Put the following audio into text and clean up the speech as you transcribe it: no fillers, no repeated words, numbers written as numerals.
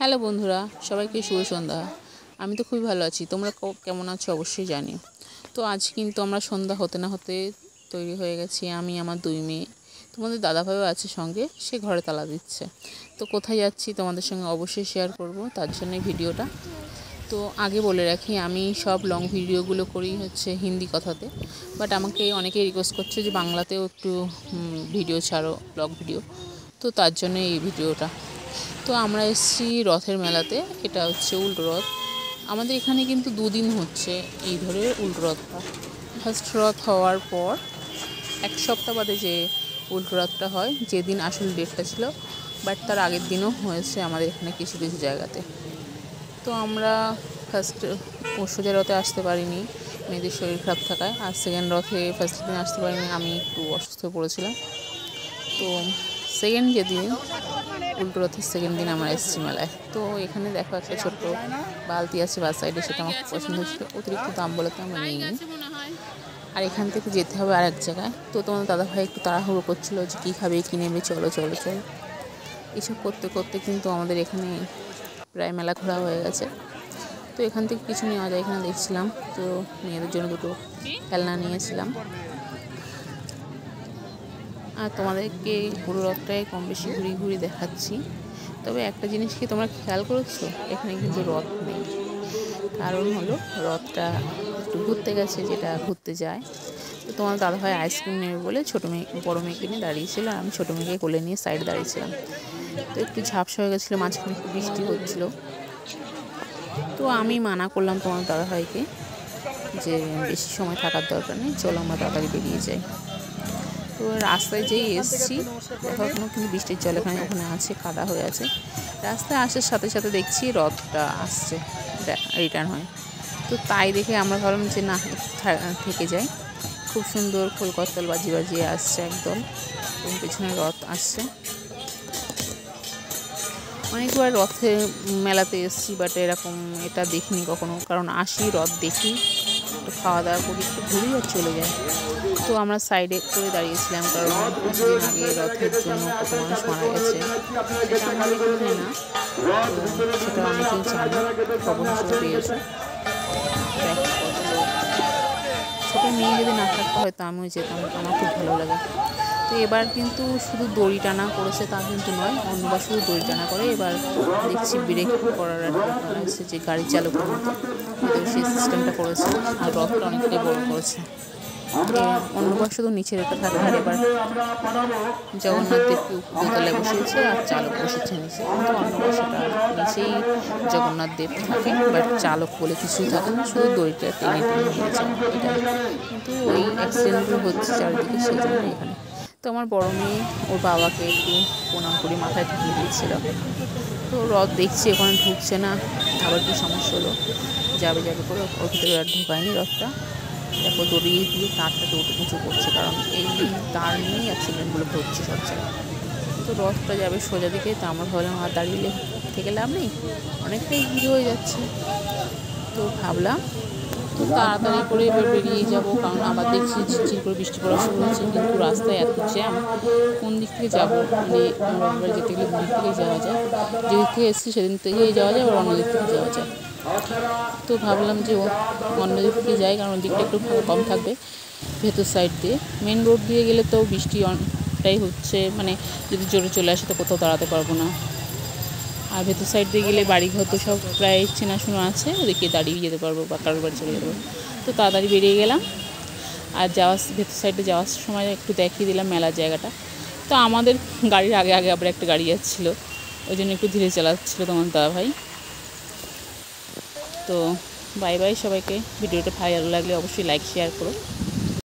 Hello বন্ধুরা, সবাইকে শুভ সন্ধ্যা। আমি তো খুবই ভালো আছি, তোমরা কেমন আছো অবশ্যই জানি। তো আজ কিন্তু আমরা সন্ধ্যা হতে না হতে তৈরি হয়ে গেছি। আমি আমার দুই মেয়ে, তোমাদের দাদাভাইও আছে সঙ্গে, সে ঘরে তালা দিচ্ছে। তো কোথায় যাচ্ছি তোমাদের সঙ্গে অবশ্যই শেয়ার করব, তার জন্যই ভিডিওটা। তো আগে বলে রাখি, আমি সব লং ভিডিওগুলো করি হচ্ছে হিন্দি কথাতে, বাট আমাকে অনেকেই রিকোয়েস্ট করছে যে বাংলাতেও একটু ভিডিও ছাড়ো, ব্লগ ভিডিও। তো তার জন্য এই ভিডিওটা। তো আমরা এসেছি রথের মেলাতে। এটা হচ্ছে উল্টো রথ। আমাদের এখানে কিন্তু দুদিন হচ্ছে এই ধরে উল্টো রথটা। ফার্স্ট রথ হওয়ার পর এক সপ্তাহ বাদে যে উল্টো রথটা হয়, যেদিন আসল ডেটটা ছিল, বাট তার আগের দিনও হয়েছে আমাদের এখানে কিছু কিছু জায়গাতে। তো আমরা ফার্স্ট সোজা রথে আসতে পারিনি, মেয়েদের শরীর খারাপ থাকায়। আর সেকেন্ড রথে ফার্স্ট দিন আসতে পারিনি, আমি একটু অসুস্থ পড়েছিলাম। তো সেকেন্ড যেদিন উল্টো রথের সেকেন্ড দিন আমরা এসেছি মেলায়। তো এখানে দেখো একটা ছোট্ট বালতি আছে বাস সাইডে, সেটা আমার খুব পছন্দ হয়েছিল। অতিরিক্ত দাম বলে তো আমরা নিইনি। আর এখান থেকে যেতে হবে আর এক জায়গায়। তো তোমার দাদাভাই একটু তাড়াহুড়ো করছিলো যে কী খাবে কী নেবে, চলো চলো চলো। এসব করতে করতে কিন্তু আমাদের এখানে প্রায় মেলা ঘোরা হয়ে গেছে। তো এখান থেকে কিছু নেওয়া যায় এখানে দেখছিলাম। তো মেয়েদের জন্য দুটো খেলনা নিয়েছিলাম। আর তোমাদেরকে পুরো রথটায় কম বেশি ঘুরি দেখাচ্ছি। তবে একটা জিনিস কি তোমরা খেয়াল করেছো, এখানে কিন্তু রথ নেই। কারণ হলো রথটা একটু ঘুরতে গেছে, যেটা ঘুরতে যায়। তো তোমার দাদাভাই আইসক্রিম নেবে বলে বড়ো মেয়েকে নিয়ে দাঁড়িয়েছিল, আর আমি ছোটো মেয়েকে কোলে নিয়ে সাইড দাঁড়িয়েছিলাম। তো একটু ঝাপসা হয়ে গেছিলো, মাঝখানে একটু বৃষ্টি হচ্ছিলো। তো আমি মানা করলাম তোমার দাদাভাইকে যে বেশি সময় থাকার দরকার নেই, চলো আমরা তাড়াতাড়ি বেরিয়ে যাই। তো রাস্তায় যেই এসেছি, দেখো এখনও কিন্তু বৃষ্টির জল ওখানে আছে, কাদা হয়ে আছে। রাস্তায় আসার সাথে সাথে দেখছি রথটা আসছে, রিটার্ন হয়। তো তাই দেখে আমরা ভাবলাম যে না, থেকে যাই। খুব সুন্দর খোল করতাল বাজিয়ে আসছে একদম, এবং পেছনে রথ আসছে। অনেকবার রথে মেলাতে এসেছি, বাট এরকম এটা দেখিনি কখনো। কারণ আসি, রথ দেখি, একটু খাওয়া দাওয়া করি, একটু ঘুরি আর চলে যাই। তো আমরা সাইডে করে দাঁড়িয়েছিলাম, কারণ কিছুদিন আগে রথের জন্য কত মানুষ মারা গেছে, সেটা আমাদের এখানে না, তো সেটা অনেকেই জানে, খবর হিসেবে পেয়েছে। দেখো কত লোক। ছোটো মেয়ে যদি না থাকতে হয়তো আমিও যেতাম, আমার খুব ভালো লাগে। তো এবার কিন্তু শুধু দড়ি টানা করেছে তা কিন্তু নয়, অন্যবার শুধু দড়ি টানা করে। এবার দেখছি ব্রেক করার একটা ব্যাপার আছে, যে গাড়ি চালকের মতো হয়তো সেই সিস্টেমটা করেছে। আর রথটা অনেকটাই বড় করেছে। অন্যবার শুধু নিচের এটা থাকে, আর এবার জগন্নাথ দেবকে দোতলায় বসিয়েছে আর চালক বসেছে নিচে। কিন্তু অন্যবার সেটা নিচেই জগন্নাথ দেব থাকে, বাট চালক বলে কিছুই থাকে না, শুধু দড়িটা টেনে নিয়ে যায় এটা। কিন্তু ওই অ্যাক্সিডেন্টগুলো হচ্ছে চারিদিকে, সেই জন্য এখানে। তো আমার বড় মেয়ে ওর বাবাকে একটু প্রণাম করে মাথায় ঢুকিয়ে দিয়েছিল। তো রথ দেখছি ওখানে ঢুকছে না, আবার কি সমস্যা হলো, যাবে করে ওর ভিতরে আর ঢুকায়নি রথটা। দেখো দড়ি দিয়ে তারটা উঁচু করছে, কারণ এই তার নিয়েই অ্যাক্সিডেন্টগুলো ঘটছে সব জায়গায়। তো রথটা যাবে সোজা দিকে, তো আমরা ভাবলাম আর দাঁড়িয়ে থেকে লাভ নেই, অনেকটাই ভিড় হয়ে যাচ্ছে। তো ভাবলাম তো তাড়াতাড়ি করে এবার বেরিয়ে যাবো, কারণ আবার দেখছি ঝিরঝির করে বৃষ্টি পড়া শুরু হয়েছে। কিন্তু রাস্তায় এত জ্যাম, কোন দিক থেকে যাবো, মানে আমার বাবার যেতে গেলে দুদিক থেকেই যাওয়া যায়। যেদিক থেকে এসেছি সেদিন থেকেই যাওয়া যায়, আবার অন্য দিক থেকে যাওয়া যায়। তো ভাবলাম যে অন্য দিক থেকে যাই, কারণ দিকটা একটু কম থাকবে ভেতর সাইড দিয়ে। মেন রোড দিয়ে গেলে তো বৃষ্টি অনেকটাই হচ্ছে, মানে যদি জোরে চলে আসে তো কোথাও দাঁড়াতে পারবো না। আর ভেতর সাইড দিয়ে গেলে বাড়িঘর তো সব প্রায় চেনাশোনা আছে, ওদিকে দাঁড়িয়ে যেতে পারবো বা কারোর বাড়ি চলে যেতে পারবো। তো তাড়াতাড়ি বেরিয়ে গেলাম। আর ভেতর সাইডে যাওয়ার সময় একটু দেখিয়ে দিলাম মেলার জায়গাটা। তো আমাদের গাড়ির আগে আগে আবার একটা গাড়ি যাচ্ছিলো, ওই জন্য একটু ধীরে চালাচ্ছিলো তোমার দাদাভাই। তো বাই বাই সবাইকে। ভিডিওটা ভালো লাগলে অবশ্যই লাইক শেয়ার করো।